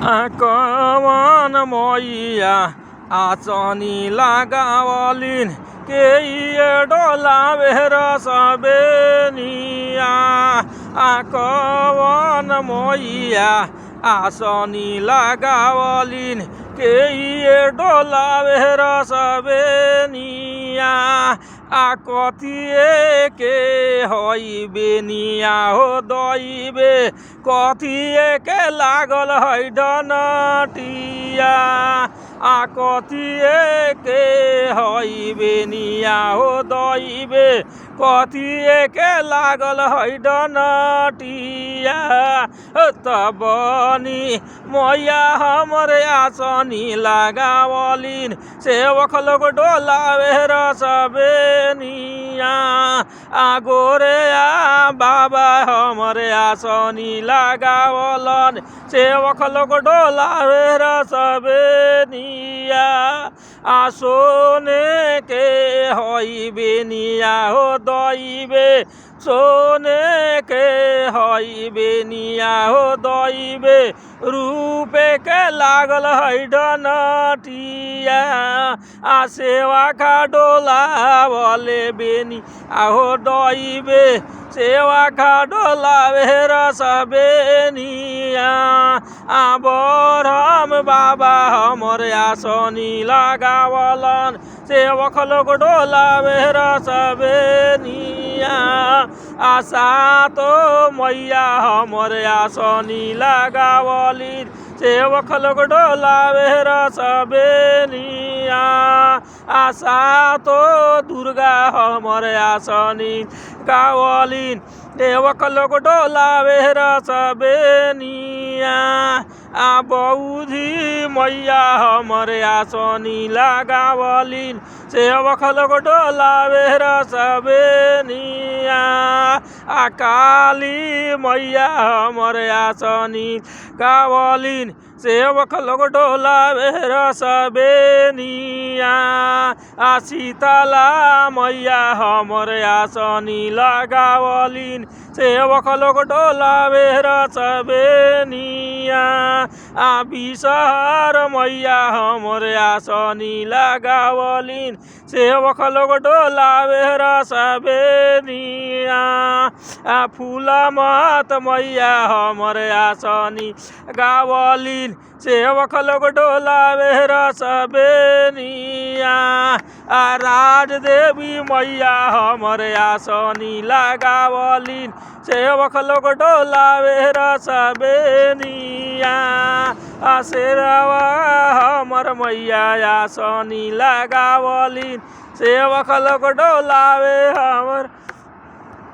कवन मैया आचनी लगावलिन के डोलावे रसबेनिया कवन मैया आसनी लगावलिन के डोलावे रसबेनिया कथिए के हई बेनिया हो दइबे कथिए के लागल है डनटिया कथिए के हई बेनिया हो दइबे कथिए के लागल है डनटिया तबनी मैया हमरे आसनी लगावलिन सेवक लोग डोलावे रसबेनिया गोरे बाबा हमरे आसनी लगावलन सेवक लोग डोलावे रसबेनिया सोने के हई बेनिया हो दइबे सोने के हई बेनिया हो दइबे रूपे के लागल है डनटिया सेवा का डोलावले बेनी हो दइबे सेवा का डोलावे रसबेनिया बरहम बाबा हमरे आसनी लगावलन सेवक लोग डोलावे रसबेनिया सातो मैया हमरे आसनी लगावलिन सेवक लोग डोलावे रसबेनिया सातो दुर्गा हमरे आसनी गावलिन सेवक लोग डोलावे रसबेनिया बौधी मैया हमरे आसनी लगावलिन सेवक लोग डोलावे रसबेनिया काली मैया हमरे आसनी गावलिन सेवक लोग डोलावे रसबेनिया शीतला मैया हमरे आसनी लगावलिन सेवक लोग डोलावे रसबेनिया विषहर मैया हमरे आसनी लगावलिन सेवक लोग डोलावे रसबेनिया फूला मत मैया हमरे आसनी गावलिन सेवक लोग डोलावे रसबेनिया राज देवी मैया हमरे आसनी लगावलिन सेवक लोग डोलावे रसबेनिया शेरवा हमर मैया आसनी लगावलिन सेवक लोग डोलावे हमर